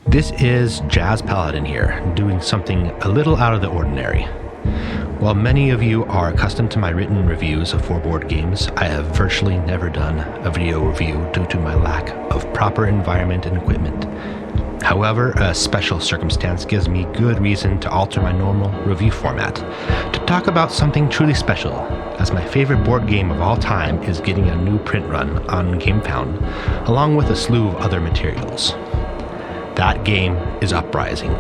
This is Jazz Paladin here, doing something a little out of the ordinary. While many of you are accustomed to my written reviews of 4-board games, I have virtually never done a video review due to my lack of proper environment and equipment. However, a special circumstance gives me good reason to alter my normal review format, to talk about something truly special, as my favorite board game of all time is getting a new print run on GameFound, along with a slew of other materials. That game is Uprising,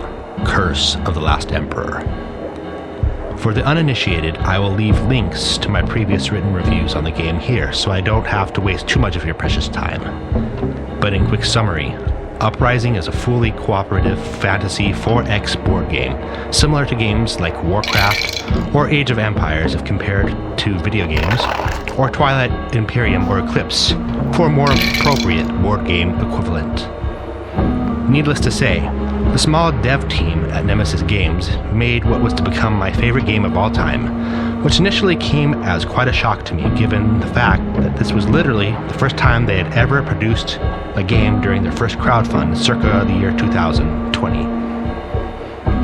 Curse of the Last Emperor. For the uninitiated, I will leave links to my previous written reviews on the game here, so I don't have to waste too much of your precious time. But in quick summary, Uprising is a fully cooperative fantasy 4X board game, similar to games like Warcraft or Age of Empires if compared to video games, or Twilight Imperium or Eclipse for a more appropriate board game equivalent. Needless to say, the small dev team at Nemesis Games made what was to become my favorite game of all time, which initially came as quite a shock to me given the fact that this was literally the first time they had ever produced a game during their first crowdfund circa the year 2020.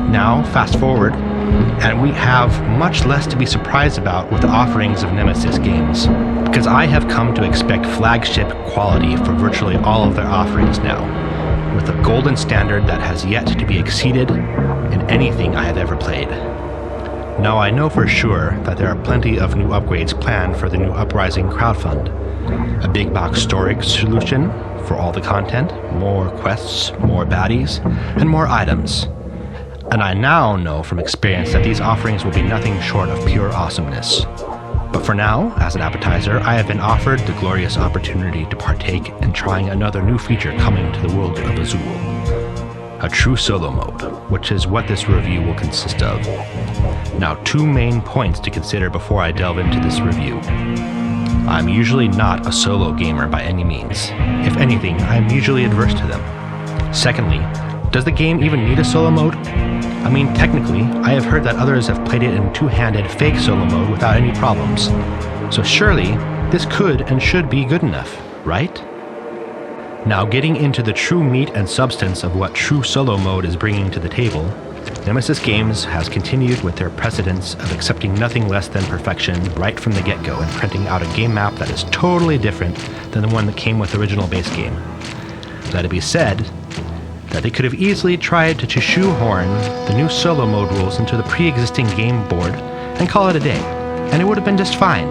Now, fast forward, and we have much less to be surprised about with the offerings of Nemesis Games, because I have come to expect flagship quality for virtually all of their offerings now, with a golden standard that has yet to be exceeded in anything I have ever played. Now I know for sure that there are plenty of new upgrades planned for the new Uprising crowdfund. A big box storage solution for all the content, more quests, more baddies, and more items. And I now know from experience that these offerings will be nothing short of pure awesomeness. But for now, as an appetizer, I have been offered the glorious opportunity to partake in trying another new feature coming to the world of Azul. A true solo mode, which is what this review will consist of. Now, two main points to consider before I delve into this review. I'm usually not a solo gamer by any means. If anything, I'm usually adverse to them. Secondly, does the game even need a solo mode? I mean, technically, I have heard that others have played it in two-handed fake solo mode without any problems. So surely, this could and should be good enough, right? Now, getting into the true meat and substance of what true solo mode is bringing to the table, Nemesis Games has continued with their precedence of accepting nothing less than perfection right from the get-go and printing out a game map that is totally different than the one that came with the original base game. Let it be said that they could have easily tried to shoehorn the new solo mode rules into the pre-existing game board and call it a day, and it would have been just fine,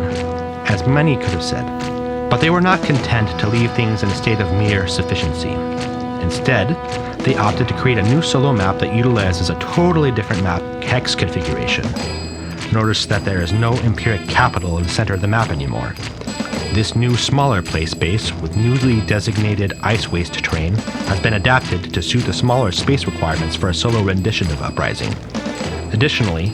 as many could have said. But they were not content to leave things in a state of mere sufficiency. Instead, they opted to create a new solo map that utilizes a totally different map hex configuration. Notice that there is no Empiric capital in the center of the map anymore. This new smaller play space with newly designated ice waste terrain has been adapted to suit the smaller space requirements for a solo rendition of Uprising. Additionally,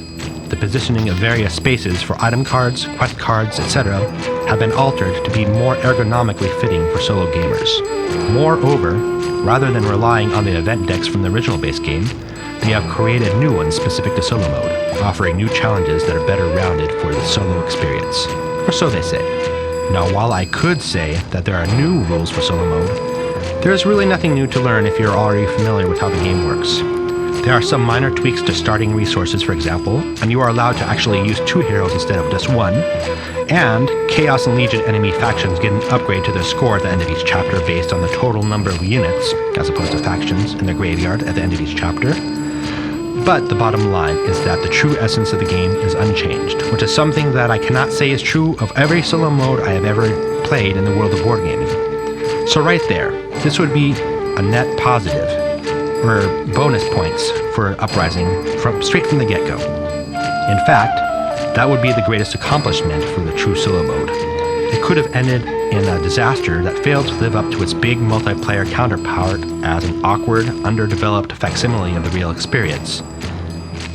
the positioning of various spaces for item cards, quest cards, etc. have been altered to be more ergonomically fitting for solo gamers. Moreover, rather than relying on the event decks from the original base game, they have created new ones specific to solo mode, offering new challenges that are better rounded for the solo experience. Or so they say. Now, while I could say that there are new rules for solo mode, there is really nothing new to learn if you're already familiar with how the game works. There are some minor tweaks to starting resources, for example, and you are allowed to actually use 2 heroes instead of just 1, and Chaos and Legion enemy factions get an upgrade to their score at the end of each chapter based on the total number of units, as opposed to factions in their graveyard at the end of each chapter. But the bottom line is that the true essence of the game is unchanged, which is something that I cannot say is true of every solo mode I have ever played in the world of board gaming. So right there, this would be a net positive, or bonus points for Uprising straight from the get-go. In fact, that would be the greatest accomplishment for the true solo mode. It could have ended in a disaster that failed to live up to its big multiplayer counterpart as an awkward, underdeveloped facsimile of the real experience.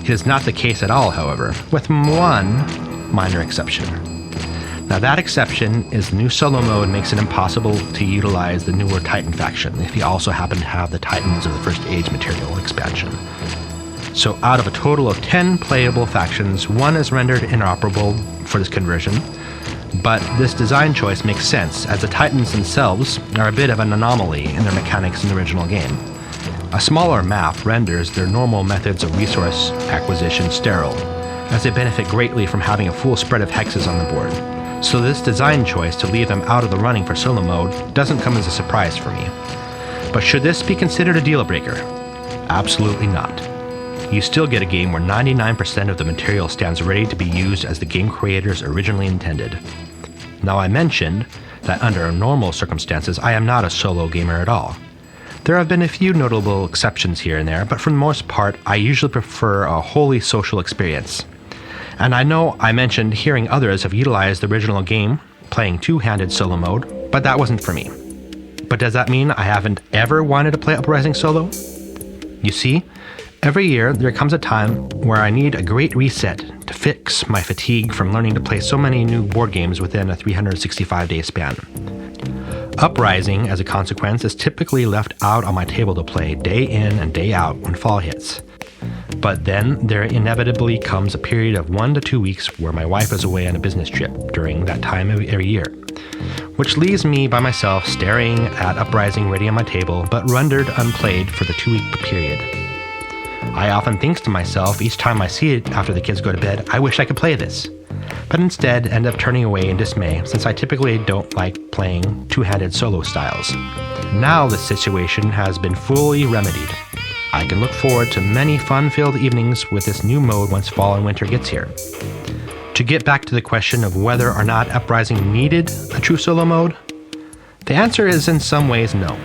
It is not the case at all, however, with one minor exception. Now that exception is the new solo mode makes it impossible to utilize the newer Titan faction if you also happen to have the Titans of the First Age material expansion. So out of a total of 10 playable factions, 1 is rendered inoperable for this conversion, but this design choice makes sense as the Titans themselves are a bit of an anomaly in their mechanics in the original game. A smaller map renders their normal methods of resource acquisition sterile, as they benefit greatly from having a full spread of hexes on the board. So this design choice to leave them out of the running for solo mode doesn't come as a surprise for me. But should this be considered a deal breaker? Absolutely not. You still get a game where 99% of the material stands ready to be used as the game creators originally intended. Now, I mentioned that under normal circumstances I am not a solo gamer at all. There have been a few notable exceptions here and there, but for the most part I usually prefer a wholly social experience. And I know I mentioned hearing others have utilized the original game, playing two-handed solo mode, but that wasn't for me. But does that mean I haven't ever wanted to play Uprising solo? You see, every year there comes a time where I need a great reset to fix my fatigue from learning to play so many new board games within a 365-day span. Uprising, as a consequence, is typically left out on my table to play day in and day out when fall hits. But then there inevitably comes a period of 1 to 2 weeks where my wife is away on a business trip during that time of every year, which leaves me by myself staring at Uprising ready on my table but rendered unplayed for the 2-week period. I often think to myself each time I see it after the kids go to bed, I wish I could play this, but instead end up turning away in dismay since I typically don't like playing two-handed solo styles. Now the situation has been fully remedied. I can look forward to many fun-filled evenings with this new mode once fall and winter gets here. To get back to the question of whether or not Uprising needed a true solo mode, the answer is in some ways no.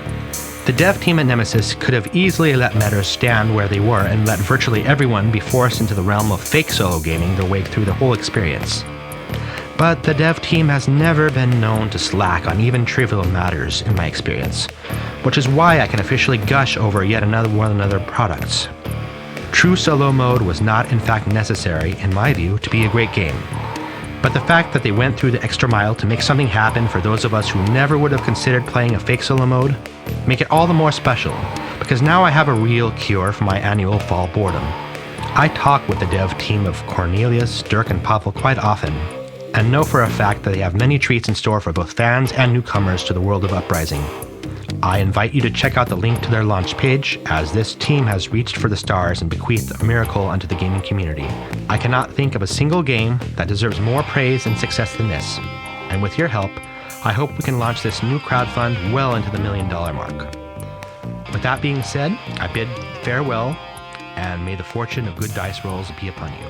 The dev team at Nemesis could have easily let matters stand where they were and let virtually everyone be forced into the realm of fake solo gaming their way through the whole experience. But the dev team has never been known to slack on even trivial matters in my experience, which is why I can officially gush over yet another one of their products. True solo mode was not in fact necessary, in my view, to be a great game. But the fact that they went through the extra mile to make something happen for those of us who never would have considered playing a fake solo mode, make it all the more special, because now I have a real cure for my annual fall boredom. I talk with the dev team of Cornelius, Dirk, and Pavel quite often, and know for a fact that they have many treats in store for both fans and newcomers to the world of Uprising. I invite you to check out the link to their launch page, as this team has reached for the stars and bequeathed a miracle unto the gaming community. I cannot think of a single game that deserves more praise and success than this, and with your help, I hope we can launch this new crowdfund well into the $1 million mark. With that being said, I bid farewell, and may the fortune of good dice rolls be upon you.